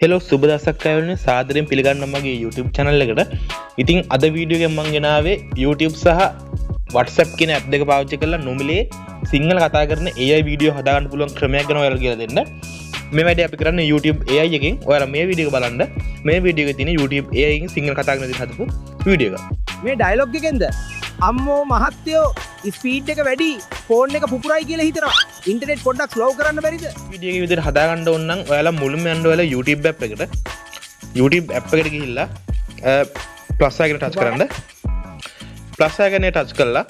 Hello සුබ දවසක් අයවලුනේ සාදරයෙන් පිළිගන්නවා මගේ YouTube channel එකට. ඉතින් අද වීඩියෝ එකෙන් මම ගෙනාවේ YouTube සහ WhatsApp කියන app දෙක පාවිච්චි කරලා නොමිලේ සිංහල කතා කරන AI වීඩියෝ හදා ගන්න පුළුවන් ක්‍රමයක් ගැන ඔයාලට කියලා දෙන්න. මේ වැඩේ අපි කරන්නේ YouTube AI එකෙන්. ඔයාලා මේ වීඩියෝ එක බලන්න. මේ වීඩියෝ එකේ තියෙන YouTube AI එකෙන් සිංහල කතා කරන විදිහට හදපු වීඩියෝ එක. මේ ඩයලොග් එකෙන්ද අම්මෝ මහත්තයෝ ස්පීඩ් එක වැඩි ෆෝන් එක පුපුරයි කියලා හිතනවා. ඉන්ටර්නෙට් පොඩ්ඩක් ස්ලෝව් කරන්න බැරිද? වීඩියෝ එක විදිහට හදා ගන්න ඕන නම් ඔයාලා මුලින්ම යන්න ඔයාලා YouTube app එකට. YouTube app එකට ගිහිල්ලා plus icon touch කරන්න. plus icon එක touch කරලා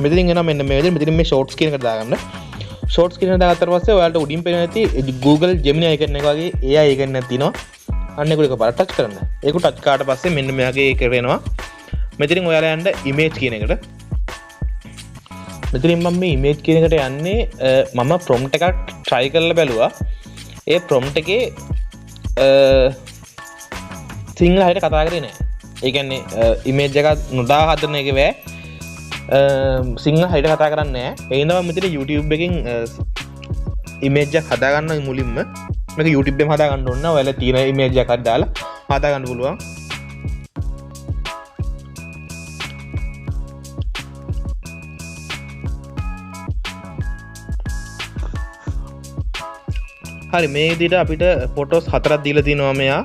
මෙතනින් එනවා මෙන්න මේ විදිහට මෙතනින් මේ shorts කියන එකට දාගන්න. shorts කියන එක දාගත්තට පස්සේ ඔයාලට උඩින් පේන ඇති Google Gemini icon එක වගේ AI icon එකක් තියෙනවා. අන්න ඒක එකපාරට touch කරන්න. ඒක touch කරාට පස්සේ මෙන්න මෙයාගේ ඒක වෙනවා. මෙතනින් ඔයාලා යන්න image කියන එකට. මෙතනින් මම මේ image කියන එකට යන්නේ මම prompt එකක් try කරලා බැලුවා. ඒ prompt එකේ සිංහල හරියට කතා කරේ නෑ. ඒ කියන්නේ image එකක් නොදා හදන එක වේ සිංහල හරියට කතා කරන්නේ නෑ. ඒ හින්දා මම මෙතන YouTube එකෙන් image එකක් හදා ගන්න මුලින්ම මේක YouTube එකෙන් හදා ගන්න ඕන. ඔයාලා තියෙන image එකක් දාලා හදා ගන්න පුළුවන්. හරි මේ විදිහට අපිට ෆොටෝස් 4ක් දීලා තිනවා මෙයා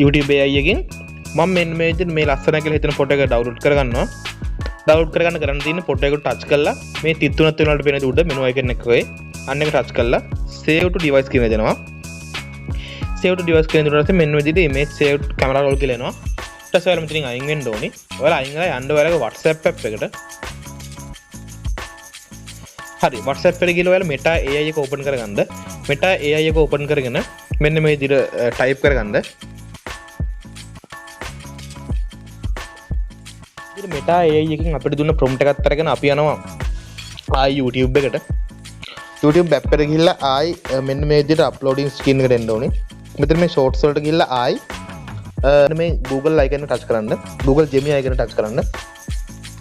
YouTube AI එකෙන්. මම මෙන්න මේ විදිහට මේ ලස්සන කියලා හිතන ෆොටෝ එක ඩවුන්ලෝඩ් කරගන්නවා. ඩවුන්ලෝඩ් කරගන්න කරන්න තියෙන ෆොටෝ එකට ටච් කරලා මේ 33 වෙනවට පේන උඩ මෙනු අයිකන් එක ඔය අන්න එක ටච් කරලා save to device කියන දෙනවා. save to device කියන දේ මෙන්න විදිහට image save camera roll කියලා එනවා. ඊට පස්සේ ඔයාලා මෙතනින් අයින් වෙන්න ඕනි. ඔයාලා අයින් වෙලා යන්න ඔයාලගේ WhatsApp app එකට. හරි WhatsApp එකට ගිහලා ඔයාලා Meta AI එක open කරගන්න. Meta AI එක open කරගෙන මෙන්න මේ විදිහට type කරගන්න. ඉතින් Meta AI එකෙන් අපිට දුන්න prompt එකත් අරගෙන අපි යනවා ආයි YouTube එකට. YouTube app එකට ගිහලා ආයි මෙන්න මේ විදිහට uploading screen එකට එන්න ඕනේ. මෙතන මේ shorts වලට ගිහලා ආයි මේ Google icon එක touch කරන්න. Google Gemini icon එක touch කරන්න.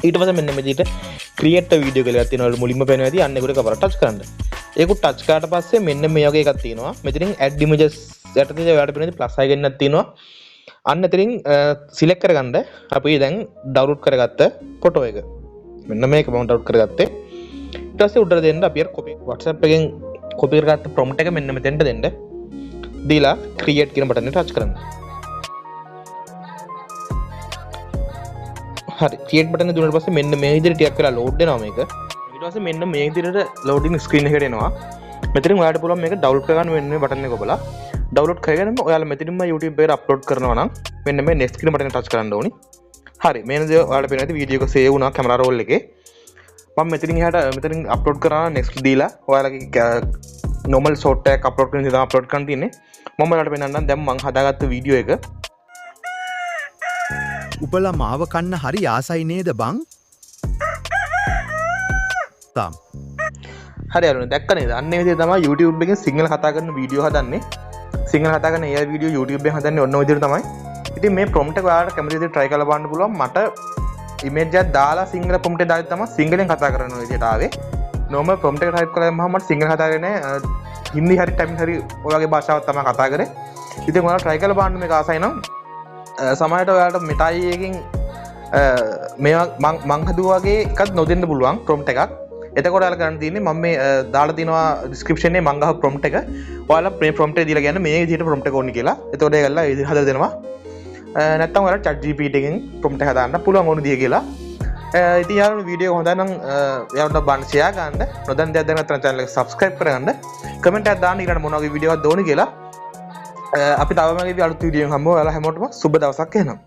ඊට පස්සේ මෙන්න මේ විදිහට create a video කියලා තියෙනවා මුලින්ම පේනවා ඇති අන්න ඒක එකපාරට touch කරන්න. ඒක touch කරාට පස්සේ මෙන්න මේ වගේ එකක් තියෙනවා. මෙතනින් add images යටතේ ඔයාලට පේන plus icon එකක් තියෙනවා. අන්න එතනින් select කරගන්න අපි දැන් download කරගත්ත photo එක. මෙන්න මේක මම download කරගත්තේ. ඊට පස්සේ උඩට දෙන්න අපි අර copy WhatsApp එකෙන් copy කරගත්ත prompt එක මෙන්න මෙතෙන්ට දෙන්න. දීලා create කියන බටන් එක touch කරන්න. හරි create button එක දුන්නාට පස්සේ මෙන්න මේ විදිහට ටිකක් වෙලා load වෙනවා මේක. ඊට පස්සේ මෙන්න මේ විදිහට loading screen එකට එනවා. මෙතනින් ඔයාලට පුළුවන් මේක download කරගන්න මෙන්න මේ button එක ඔබලා download කරගෙනම ඔයාලා මෙතනින්ම YouTube එකට upload කරනවා නම් මෙන්න මේ next කියන button එක touch කරන්න ඕනි. හරි මේ නේද ඔයාලට පේන ඇති වීඩියෝ එක save වුණා camera roll එකේ. මම මෙතනින් එහාට මෙතනින් upload කරනවා next දීලා ඔයාලගේ normal short එකක් upload කරන ඉඳලා upload කරන්න තියෙන්නේ. මම ඔයාලට පෙන්නන්නම් දැන් මම හදාගත්ත වීඩියෝ එක. උපලා මාව කන්න හරි ආසයි නේද බං? තාම්. හරි අරුණ දැක්ක නේද? අන්න ඒ විදිහට තමයි YouTube එකෙන් සිංහල කතා කරන වීඩියෝ හදන්නේ. සිංහල කතා කරන AI වීඩියෝ YouTube එකෙන් හදන්නේ ඔන්න ඔය විදිහට තමයි. ඉතින් මේ prompt එක ඔයාලට කැමති විදිහට try කරලා බලන්න පුළුවන්. මට image එකක් දාලා සිංහල prompt එක දාලා තමයි සිංහලෙන් කතා කරන විදිහට ආවේ. normal prompt එක type කරලා මම සිංහල කතා කරන්නේ හින්දි හරි tamil හරි ඔය වගේ භාෂාවක් තමයි කතා කරේ. ඉතින් ඔයාලා try කරලා බලන්න මේක ආසයි නම් සමහරට ඔයාලට Meta AI එකකින් මේවා මං හදුවාගේ එකක් නොදෙන්න පුළුවන් prompt එකක්. එතකොට ඔයාලා කරන්න තියෙන්නේ මම මේ දාලා තිනවා description එකේ මං ගහ prompt එක. ඔයාලා මේ prompt එක දීලා ගන්න මේ විදිහට prompt එක ඕනි කියලා. එතකොට ඒගොල්ලෝ ඒ විදිහට හදලා දෙනවා. නැත්තම් ඔයාලා ChatGPT එකෙන් prompt එක හදාන්න පුළුවන් ඕන දිය කියලා. ඉතින් යාළුවෝ වීඩියෝ එක හොඳයි නම් යාළුවන්ට බලන්න share කරන්න. නොදන්න දෙයක් දැනගත්ත නම් channel එක subscribe කරගන්න. comment එකක් දාන්න ඊළඟ මොන වගේ වීඩියෝ එකක්ද ඕනි කියලා. අපි තවම අලුත් වීඩියෝ එකක් හම්බ වෙනවා. ඔයාලා හැමෝටම සුබ දවසක් එහෙනම්.